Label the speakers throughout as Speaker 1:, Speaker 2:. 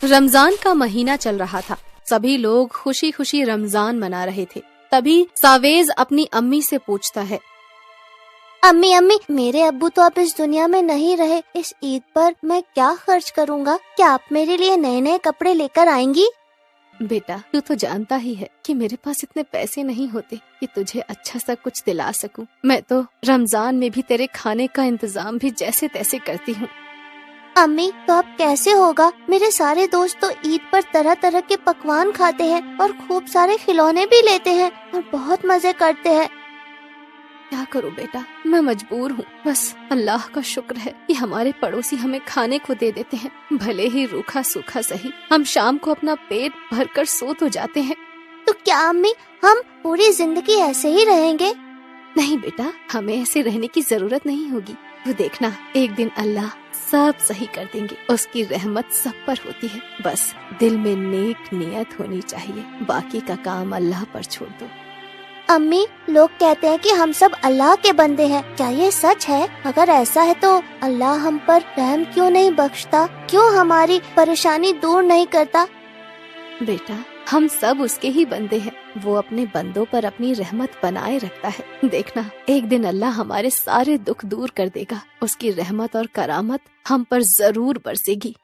Speaker 1: रमजान का महीना चल रहा था। सभी लोग खुशी खुशी रमजान मना रहे थे। तभी सावेज अपनी अम्मी से पूछता है,
Speaker 2: अम्मी अम्मी, मेरे अब्बू तो अब इस दुनिया में नहीं रहे। इस ईद पर मैं क्या खर्च करूँगा? क्या आप मेरे लिए नए नए कपड़े लेकर आएंगी?
Speaker 1: बेटा, तू तो जानता ही है कि मेरे पास इतने पैसे नहीं होते कि तुझे अच्छा सा कुछ दिला सकूं। मैं तो रमजान में भी तेरे खाने का इंतजाम भी जैसे तैसे करती हूँ।
Speaker 2: अम्मी, तो अब कैसे होगा? मेरे सारे दोस्त तो ईद पर तरह तरह के पकवान खाते हैं और खूब सारे खिलौने भी लेते हैं और बहुत मजे करते हैं।
Speaker 1: क्या करूं बेटा, मैं मजबूर हूँ। बस अल्लाह का शुक्र है कि हमारे पड़ोसी हमें खाने को दे देते हैं। भले ही रूखा सूखा सही, हम शाम को अपना पेट भरकर सो तो जाते हैं।
Speaker 2: तो क्या अम्मी, हम पूरी जिंदगी ऐसे ही रहेंगे?
Speaker 1: नहीं बेटा, हमें ऐसे रहने की जरूरत नहीं होगी। तू देखना, एक दिन अल्लाह सब सही कर देंगे। उसकी रहमत सब पर होती है। बस दिल में नेक नियत होनी चाहिए। बाकी का काम अल्लाह पर छोड़ दो।
Speaker 2: अम्मी, लोग कहते हैं कि हम सब अल्लाह के बंदे हैं। क्या ये सच है? अगर ऐसा है तो अल्लाह हम पर रहम क्यों नहीं बख्शता? क्यों हमारी परेशानी दूर नहीं करता?
Speaker 1: बेटा, हम सब उसके ही बंदे हैं। वो अपने बंदों पर अपनी रहमत बनाए रखता है। देखना, एक दिन अल्लाह हमारे सारे दुख दूर कर देगा। उसकी रहमत और करामत हम पर जरूर बरसेगी।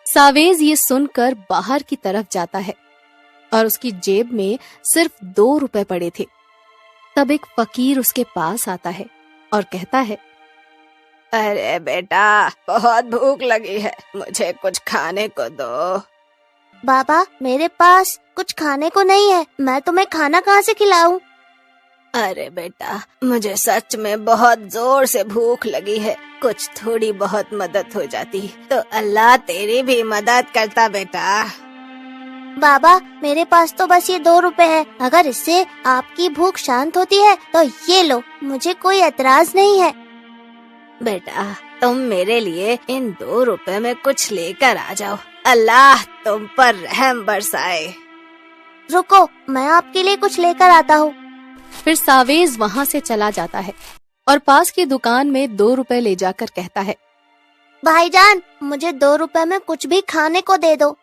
Speaker 1: सावेज ये सुनकर बाहर की तरफ जाता है और उसकी जेब में सिर्फ 2 रुपए पड़े थे। तब एक फकीर उसके पास आता है और कहता है,
Speaker 3: अरे बेटा, बहुत भूख लगी है, मुझे कुछ खाने को दो।
Speaker 2: बाबा, मेरे पास कुछ खाने को नहीं है। मैं तुम्हें खाना कहाँ से खिलाऊं?
Speaker 3: अरे बेटा, मुझे सच में बहुत जोर से भूख लगी है। कुछ थोड़ी बहुत मदद हो जाती तो अल्लाह तेरी भी मदद करता बेटा।
Speaker 2: बाबा, मेरे पास तो बस ये 2 रुपए है। अगर इससे आपकी भूख शांत होती है तो ये लो, मुझे कोई एतराज नहीं है।
Speaker 3: बेटा, तुम मेरे लिए इन 2 रुपए में कुछ लेकर आ जाओ। अल्लाह तुम पर रहम बरसाए।
Speaker 2: रुको, मैं आपके लिए कुछ लेकर आता हूँ।
Speaker 1: फिर सावेज वहाँ से चला जाता है और पास की दुकान में 2 रुपए ले जाकर कहता है,
Speaker 2: भाईजान, मुझे 2 रुपए में कुछ भी खाने को दे दो।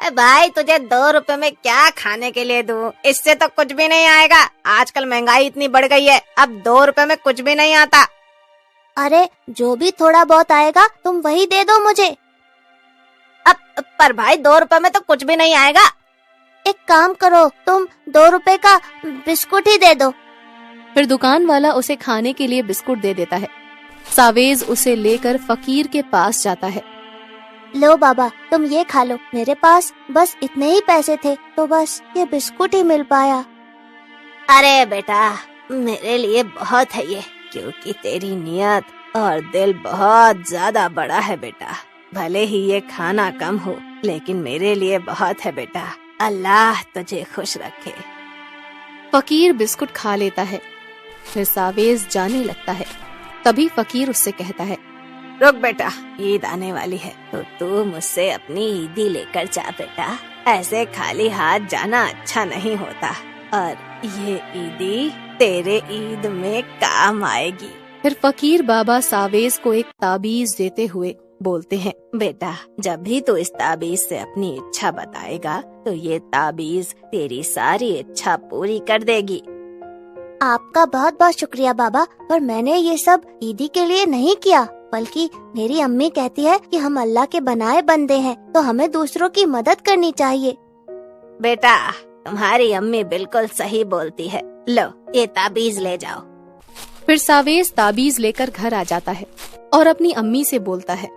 Speaker 3: भाई, तुझे 2 रुपए में क्या खाने के लिए दूं? इससे तो कुछ भी नहीं आएगा। आजकल महंगाई इतनी बढ़ गई है, अब 2 रुपए में कुछ भी नहीं आता।
Speaker 2: अरे, जो भी थोड़ा बहुत आएगा तुम वही दे दो मुझे।
Speaker 3: अब पर भाई, 2 रुपए में तो कुछ भी नहीं आएगा।
Speaker 2: एक काम करो, तुम 2 रुपए का बिस्कुट ही दे दो।
Speaker 1: फिर दुकान वाला उसे खाने के लिए बिस्कुट दे देता है। सावेज उसे लेकर फकीर के पास जाता है।
Speaker 2: लो बाबा, तुम ये खा लो। मेरे पास बस इतने ही पैसे थे तो बस ये बिस्कुट ही मिल पाया।
Speaker 3: अरे बेटा, मेरे लिए बहुत है ये, क्योंकि तेरी नियत और दिल बहुत ज्यादा बड़ा है बेटा। भले ही ये खाना कम हो, लेकिन मेरे लिए बहुत है बेटा। अल्लाह तुझे खुश रखे।
Speaker 1: फकीर बिस्कुट खा लेता है। फिर सावेज जाने लगता है। तभी फकीर उससे कहता है,
Speaker 3: रुक बेटा, ईद आने वाली है तो तू मुझसे अपनी ईदी लेकर जा बेटा। ऐसे खाली हाथ जाना अच्छा नहीं होता, और ये ईदी तेरे ईद में काम आएगी।
Speaker 1: फिर फकीर बाबा सावेज को एक ताबीज देते हुए बोलते हैं,
Speaker 3: बेटा, जब भी तू इस ताबीज से अपनी इच्छा बताएगा तो ये ताबीज तेरी सारी इच्छा पूरी कर देगी।
Speaker 2: आपका बहुत बहुत शुक्रिया बाबा, पर मैंने ये सब ईदी के लिए नहीं किया, बल्कि मेरी अम्मी कहती है कि हम अल्लाह के बनाए बंदे हैं तो हमें दूसरों की मदद करनी चाहिए।
Speaker 3: बेटा, तुम्हारी अम्मी बिल्कुल सही बोलती है। लो, ये ताबीज ले जाओ।
Speaker 1: फिर सावेज ताबीज लेकर घर आ जाता है और अपनी अम्मी से बोलता है,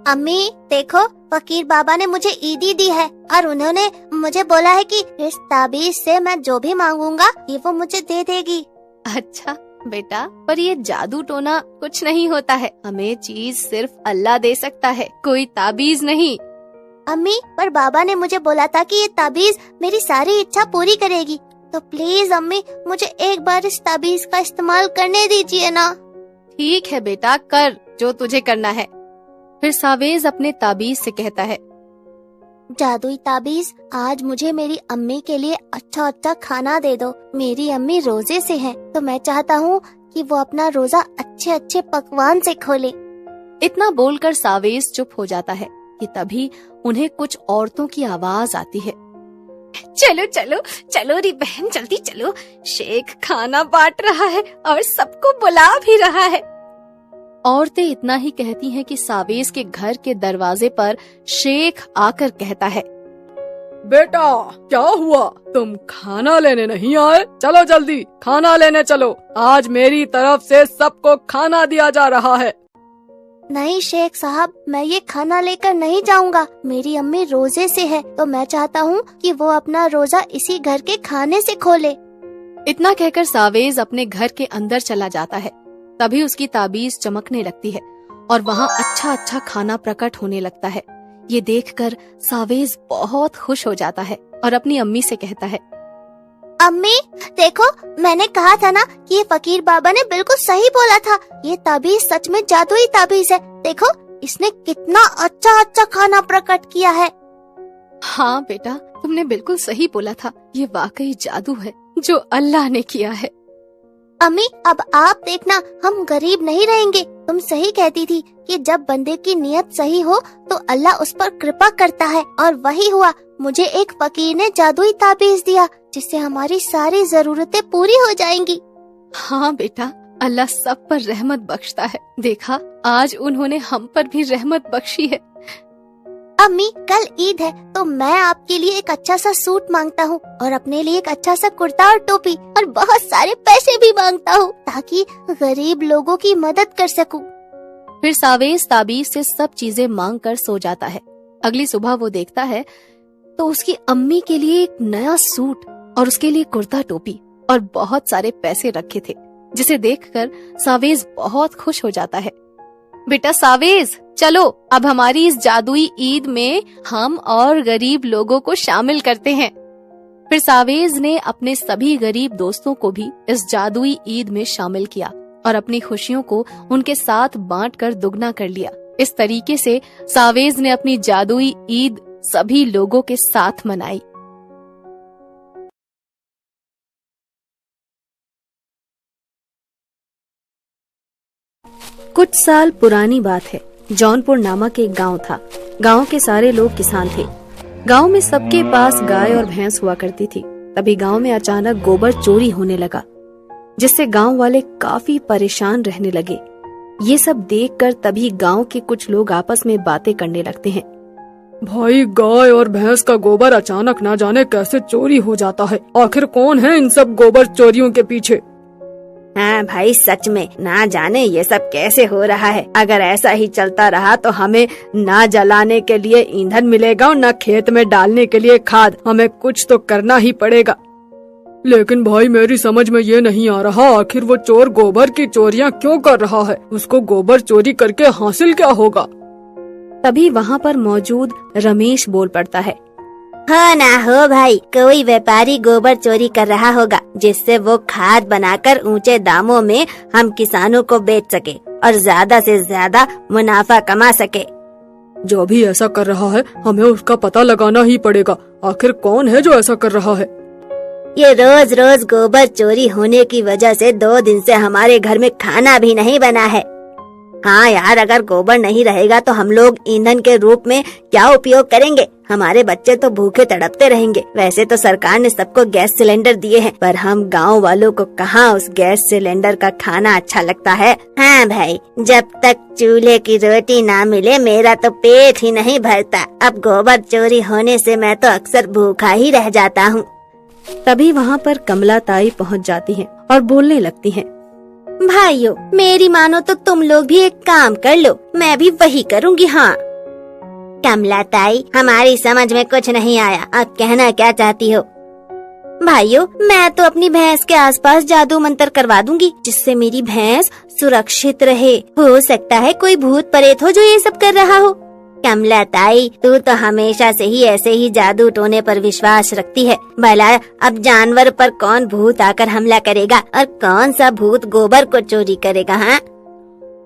Speaker 2: अम्मी देखो, फकीर बाबा ने मुझे ईदी दी है और उन्होंने मुझे बोला है कि इस ताबीज से मैं जो भी मांगूंगा ये वो मुझे दे देगी।
Speaker 1: अच्छा बेटा, पर ये जादू टोना कुछ नहीं होता है। हमें चीज सिर्फ अल्लाह दे सकता है, कोई ताबीज नहीं।
Speaker 2: अम्मी, पर बाबा ने मुझे बोला था कि ये ताबीज मेरी सारी इच्छा पूरी करेगी, तो प्लीज अम्मी, मुझे एक बार इस ताबीज का इस्तेमाल करने दीजिए ना।
Speaker 1: ठीक है बेटा, कर जो तुझे करना है। फिर सावेज अपने ताबीज से कहता है,
Speaker 2: जादुई ताबीज, आज मुझे मेरी अम्मी के लिए अच्छा अच्छा खाना दे दो। मेरी अम्मी रोजे से हैं, तो मैं चाहता हूँ कि वो अपना रोजा अच्छे अच्छे पकवान से खोले।
Speaker 1: इतना बोलकर सावेज चुप हो जाता है। कि तभी उन्हें कुछ औरतों की आवाज आती है। चलो चलो चलो री बहन, जल्दी चलो, शेख खाना बांट रहा है और सबको बुला भी रहा है। औरतें इतना ही कहती हैं कि सावेज के घर के दरवाजे पर शेख आकर कहता है,
Speaker 4: बेटा क्या हुआ, तुम खाना लेने नहीं आए? चलो जल्दी खाना लेने चलो, आज मेरी तरफ से सबको खाना दिया जा रहा है।
Speaker 2: नहीं शेख साहब, मैं ये खाना लेकर नहीं जाऊंगा। मेरी अम्मी रोजे से है, तो मैं चाहता हूँ कि वो अपना रोजा इसी घर के खाने से खोले।
Speaker 1: इतना कहकर सावेज अपने घर के अंदर चला जाता है। तभी उसकी ताबीज चमकने लगती है और वहाँ अच्छा अच्छा खाना प्रकट होने लगता है। ये देखकर सावेज बहुत खुश हो जाता है और अपनी अम्मी से कहता है,
Speaker 2: अम्मी देखो, मैंने कहा था ना कि ये फकीर बाबा ने बिल्कुल सही बोला था। ये ताबीज सच में जादुई ताबीज है। देखो इसने कितना अच्छा अच्छा खाना प्रकट किया है।
Speaker 1: हाँ बेटा, तुमने बिल्कुल सही बोला था, ये वाकई जादू है जो अल्लाह ने किया है।
Speaker 2: अम्मी अब आप देखना, हम गरीब नहीं रहेंगे। तुम सही कहती थी कि जब बंदे की नियत सही हो तो अल्लाह उस पर कृपा करता है, और वही हुआ। मुझे एक फकीर ने जादुई ताबीज दिया जिससे हमारी सारी जरूरतें पूरी हो जाएंगी।
Speaker 1: हाँ बेटा, अल्लाह सब पर रहमत बख्शता है। देखा, आज उन्होंने हम पर भी रहमत बख्शी है।
Speaker 2: अम्मी कल ईद है, तो मैं आपके लिए एक अच्छा सा सूट मांगता हूँ और अपने लिए एक अच्छा सा कुर्ता और टोपी और बहुत सारे पैसे भी मांगता हूँ, ताकि गरीब लोगों की मदद कर सकूँ।
Speaker 1: फिर सावेज ताबीज से सब चीजें मांग कर सो जाता है। अगली सुबह वो देखता है तो उसकी अम्मी के लिए एक नया सूट और उसके लिए कुर्ता टोपी और बहुत सारे पैसे रखे थे, जिसे देखकर सावेज बहुत खुश हो जाता है। बेटा सावेज, चलो अब हमारी इस जादुई ईद में हम और गरीब लोगों को शामिल करते हैं। फिर सावेज ने अपने सभी गरीब दोस्तों को भी इस जादुई ईद में शामिल किया और अपनी खुशियों को उनके साथ बांटकर दुगना कर लिया। इस तरीके से सावेज ने अपनी जादुई ईद सभी लोगों के साथ मनाई। कुछ साल पुरानी बात है। जौनपुर नामक एक गांव था। गांव के सारे लोग किसान थे। गांव में सबके पास गाय और भैंस हुआ करती थी। तभी गांव में अचानक गोबर चोरी होने लगा, जिससे गांव वाले काफी परेशान रहने लगे। ये सब देखकर तभी गांव के कुछ लोग आपस में बातें करने लगते हैं।
Speaker 4: भाई, गाय और भैंस का गोबर अचानक ना जाने कैसे चोरी हो जाता है। आखिर कौन है इन सब गोबर चोरियों के पीछे?
Speaker 3: हाँ भाई, सच में ना जाने ये सब कैसे हो रहा है। अगर ऐसा ही चलता रहा तो हमें ना जलाने के लिए ईंधन मिलेगा और न खेत में डालने के लिए खाद। हमें कुछ तो करना ही पड़ेगा।
Speaker 4: लेकिन भाई, मेरी समझ में ये नहीं आ रहा, आखिर वो चोर गोबर की चोरियां क्यों कर रहा है? उसको गोबर चोरी करके हासिल क्या होगा?
Speaker 1: तभी वहाँ पर मौजूद रमेश बोल पड़ता है।
Speaker 3: हो ना हो भाई, कोई व्यापारी गोबर चोरी कर रहा होगा, जिससे वो खाद बनाकर ऊंचे दामों में हम किसानों को बेच सके और ज्यादा से ज्यादा मुनाफा कमा सके।
Speaker 4: जो भी ऐसा कर रहा है, हमें उसका पता लगाना ही पड़ेगा। आखिर कौन है जो ऐसा कर रहा है?
Speaker 3: ये रोज रोज गोबर चोरी होने की वजह से 2 दिन से हमारे घर में खाना भी नहीं बना है। हाँ यार, अगर गोबर नहीं रहेगा तो हम लोग ईंधन के रूप में क्या उपयोग करेंगे? हमारे बच्चे तो भूखे तड़पते रहेंगे। वैसे तो सरकार ने सबको गैस सिलेंडर दिए हैं, पर हम गांव वालों को कहाँ उस गैस सिलेंडर का खाना अच्छा लगता है। हाँ भाई, जब तक चूल्हे की रोटी ना मिले मेरा तो पेट ही नहीं भरता। अब गोबर चोरी होने से मैं तो अक्सर भूखा ही रह जाता हूँ।
Speaker 1: तभी वहाँ पर कमला ताई पहुँच जाती है और बोलने लगती है।
Speaker 3: भाइयों, मेरी मानो तो तुम लोग भी एक काम कर लो, मैं भी वही करूँगी। हाँ कमला ताई, हमारी समझ में कुछ नहीं आया, अब कहना क्या चाहती हो? भाइयों, मैं तो अपनी भैंस के आसपास जादू मंत्र करवा दूंगी, जिससे मेरी भैंस सुरक्षित रहे। हो सकता है कोई भूत प्रेत हो जो ये सब कर रहा हो। कमला ताई, तू तो हमेशा से ही ऐसे ही जादू टोने पर विश्वास रखती है। भला अब जानवर पर कौन भूत आकर हमला करेगा और कौन सा भूत गोबर को चोरी करेगा? हाँ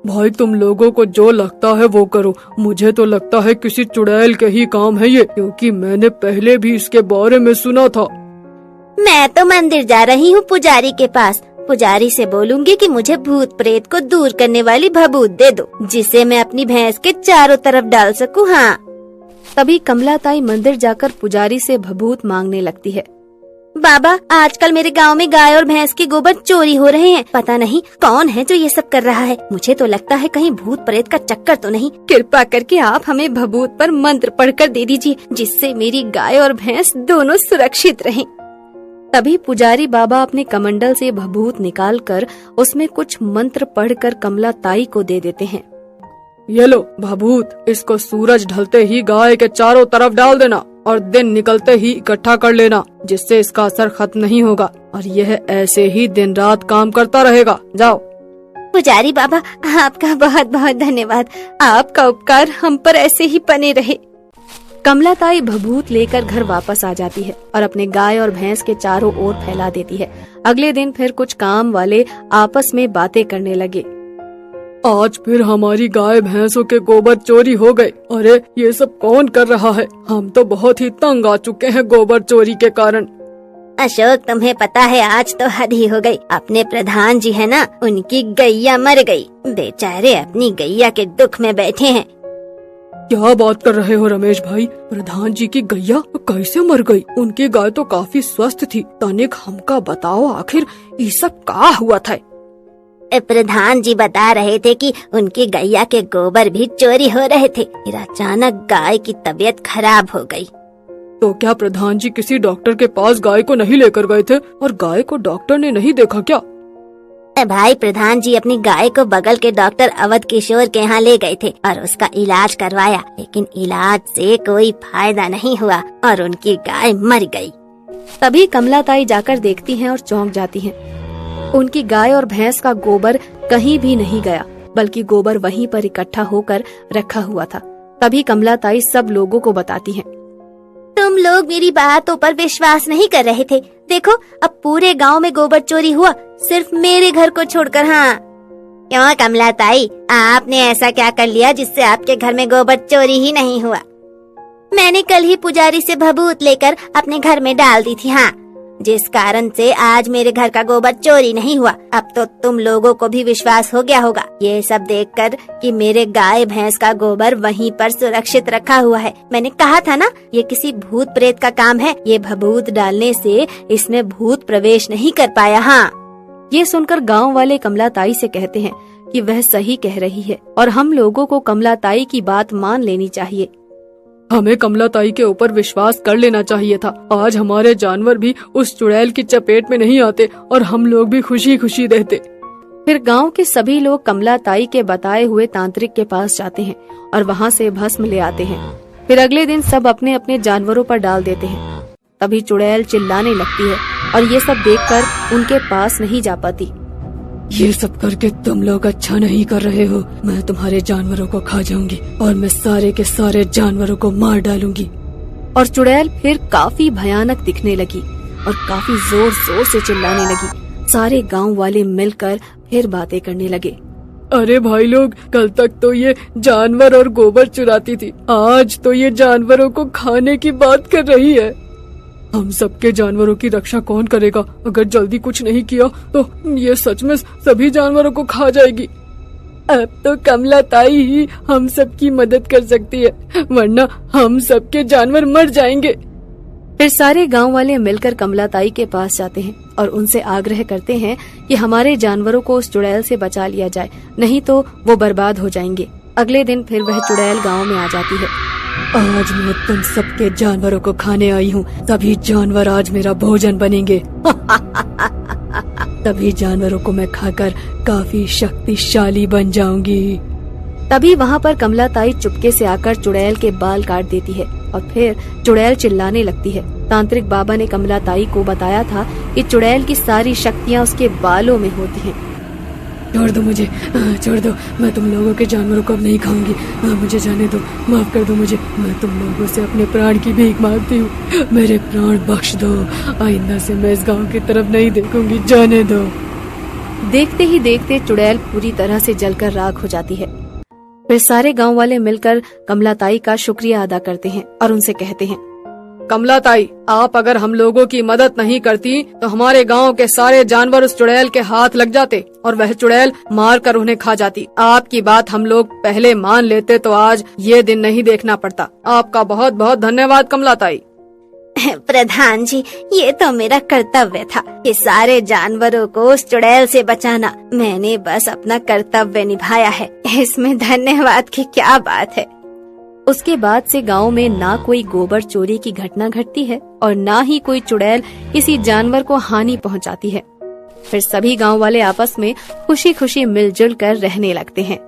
Speaker 4: भाई, तुम लोगों को जो लगता है वो करो। मुझे तो लगता है किसी चुड़ैल के ही काम है ये, क्योंकि मैंने पहले भी इसके बारे में सुना था।
Speaker 3: मैं तो मंदिर जा रही हूँ पुजारी के पास। पुजारी से बोलूंगी कि मुझे भूत प्रेत को दूर करने वाली भभूत दे दो, जिसे मैं अपनी भैंस के चारों तरफ डाल सकूँ। हाँ
Speaker 1: तभी कमलाताई मंदिर जाकर पुजारी से भभूत मांगने लगती है।
Speaker 2: बाबा, आजकल मेरे गांव में गाय और भैंस के गोबर चोरी हो रहे हैं। पता नहीं कौन है जो ये सब कर रहा है। मुझे तो लगता है कहीं भूत प्रेत का चक्कर तो नहीं।
Speaker 1: कृपा करके आप हमें भभूत पर मंत्र पढ़कर दे दीजिए, जिससे मेरी गाय और भैंस दोनों सुरक्षित रहें। तभी पुजारी बाबा अपने कमंडल से भभूत निकालकर उसमें कुछ मंत्र पढ़कर कमलाताई को दे देते हैं।
Speaker 4: ये लो भभूत, इसको सूरज ढलते ही गाय के चारों तरफ डाल देना और दिन निकलते ही इकट्ठा कर लेना, जिससे इसका असर खत्म नहीं होगा और यह ऐसे ही दिन रात काम करता रहेगा। जाओ।
Speaker 2: पुजारी बाबा, आपका बहुत बहुत धन्यवाद।
Speaker 1: आपका उपकार हम पर ऐसे ही बने रहे। कमलाताई भभूत लेकर घर वापस आ जाती है और अपने गाय और भैंस के चारों ओर फैला देती है। अगले दिन फिर कुछ काम वाले आपस में बातें करने लगे।
Speaker 4: आज फिर हमारी गाय भैंसों के गोबर चोरी हो गए। अरे ये सब कौन कर रहा है? हम तो बहुत ही तंग आ चुके हैं गोबर चोरी के कारण।
Speaker 2: अशोक, तुम्हें पता है आज तो हद ही हो गई। अपने प्रधान जी है ना, उनकी गैया मर गई। बेचारे अपनी गैया के दुख में बैठे हैं।
Speaker 4: क्या बात कर रहे हो रमेश भाई? प्रधान जी की गैया कैसे मर गई? उनकी गाय तो काफी स्वस्थ थी। तनिक हमका बताओ, आखिर ये सब क्या हुआ था?
Speaker 2: प्रधान जी बता रहे थे कि उनकी गैया के गोबर भी चोरी हो रहे थे। फिर अचानक गाय की तबीयत खराब हो गई।
Speaker 4: तो क्या प्रधान जी किसी डॉक्टर के पास गाय को नहीं लेकर गए थे और गाय को डॉक्टर ने नहीं देखा क्या?
Speaker 2: भाई, प्रधान जी अपनी गाय को बगल के डॉक्टर अवध किशोर के यहाँ ले गए थे और उसका इलाज करवाया, लेकिन इलाज से कोई फायदा नहीं हुआ और उनकी गाय मर गई।
Speaker 1: तभी कमलाताई जाकर देखती हैं और चौंक जाती हैं। उनकी गाय और भैंस का गोबर कहीं भी नहीं गया, बल्कि गोबर वहीं पर इकट्ठा होकर रखा हुआ था। तभी कमलाताई सब लोगों को बताती हैं।
Speaker 2: तुम लोग मेरी बातों पर विश्वास नहीं कर रहे थे। देखो, अब पूरे गांव में गोबर चोरी हुआ, सिर्फ मेरे घर को छोड़कर। हाँ, क्यों कमलाताई, आपने ऐसा क्या कर लिया जिससे आपके घर में गोबर चोरी ही नहीं हुआ? मैंने कल ही पुजारी से भभूत लेकर अपने घर में डाल दी थी। हाँ, जिस कारण से आज मेरे घर का गोबर चोरी नहीं हुआ। अब तो तुम लोगों को भी विश्वास हो गया होगा ये सब देखकर कि मेरे गाय भैंस का गोबर वहीं पर सुरक्षित रखा हुआ है। मैंने कहा था ना, ये किसी भूत प्रेत का काम है। ये भभूत डालने से इसमें भूत प्रवेश नहीं कर पाया। हाँ।
Speaker 1: ये सुनकर गांव वाले कमलाताई से कहते हैं कि वह सही कह रही है और हम लोगों को कमलाताई की बात मान लेनी चाहिए।
Speaker 4: हमें कमलाताई के ऊपर विश्वास कर लेना चाहिए था। आज हमारे जानवर भी उस चुड़ैल की चपेट में नहीं आते और हम लोग भी खुशी खुशी रहते।
Speaker 1: फिर गांव के सभी लोग कमलाताई के बताए हुए तांत्रिक के पास जाते हैं और वहां से भस्म ले आते हैं। फिर अगले दिन सब अपने अपने जानवरों पर डाल देते हैं। तभी चुड़ैल चिल्लाने लगती है और ये सब देखकर उनके पास नहीं जा पाती।
Speaker 4: ये सब करके तुम लोग अच्छा नहीं कर रहे हो। मैं तुम्हारे जानवरों को खा जाऊंगी और मैं सारे के सारे जानवरों को मार डालूंगी।
Speaker 1: और चुड़ैल फिर काफी भयानक दिखने लगी और काफी जोर जोर से चिल्लाने लगी। सारे गांव वाले मिलकर फिर बातें करने लगे।
Speaker 4: अरे भाई लोग, कल तक तो ये जानवर और गोबर चुराती थी, आज तो ये जानवरों को खाने की बात कर रही है। हम सबके जानवरों की रक्षा कौन करेगा? अगर जल्दी कुछ नहीं किया तो ये सच में सभी जानवरों को खा जाएगी। अब तो कमलाताई ही हम सबकी मदद कर सकती है, वरना हम सबके जानवर मर जाएंगे।
Speaker 1: फिर सारे गांव वाले मिलकर कमलाताई के पास जाते हैं और उनसे आग्रह करते हैं कि हमारे जानवरों को उस चुड़ैल से बचा लिया जाए, नहीं तो वो बर्बाद हो जाएंगे। अगले दिन फिर वह चुड़ैल गांव में आ जाती है।
Speaker 4: आज मैं तुम सबके जानवरों को खाने आई हूँ। सभी जानवर आज मेरा भोजन बनेंगे। सभी जानवरों को मैं खाकर काफी शक्तिशाली बन जाऊंगी।
Speaker 1: तभी वहाँ पर कमलाताई चुपके से आकर चुड़ैल के बाल काट देती है और फिर चुड़ैल चिल्लाने लगती है। तांत्रिक बाबा ने कमलाताई को बताया था कि चुड़ैल की सारी शक्तियाँ उसके बालों में होती हैं।
Speaker 4: छोड़ दो मुझे, छोड़ दो। मैं तुम लोगों के जानवरों को अब नहीं खाऊंगी। मुझे जाने दो, माफ कर दो मुझे। मैं तुम लोगों से अपने प्राण की भीख मांगती हूँ। मेरे प्राण बख्श दो। आइंदा से मैं इस गांव की तरफ नहीं देखूंगी, जाने दो।
Speaker 1: देखते ही देखते चुड़ैल पूरी तरह से जलकर राख हो जाती है। फिर सारे गांव वाले मिलकर कमलाताई का शुक्रिया अदा करते हैं और उनसे कहते हैं,
Speaker 4: कमला ताई, आप अगर हम लोगों की मदद नहीं करती तो हमारे गांव के सारे जानवर उस चुड़ैल के हाथ लग जाते और वह चुड़ैल मार कर उन्हें खा जाती। आपकी बात हम लोग पहले मान लेते तो आज ये दिन नहीं देखना पड़ता। आपका बहुत बहुत धन्यवाद कमला ताई।
Speaker 3: प्रधान जी, ये तो मेरा कर्तव्य था कि सारे जानवरों को उस चुड़ैल से बचाना। मैंने बस अपना कर्तव्य निभाया है, इसमें धन्यवाद की क्या बात है।
Speaker 1: उसके बाद से गांव में ना कोई गोबर चोरी की घटना घटती है और ना ही कोई चुड़ैल किसी जानवर को हानि पहुंचाती है। फिर सभी गांव वाले आपस में खुशी खुशी मिलजुल कर रहने लगते हैं।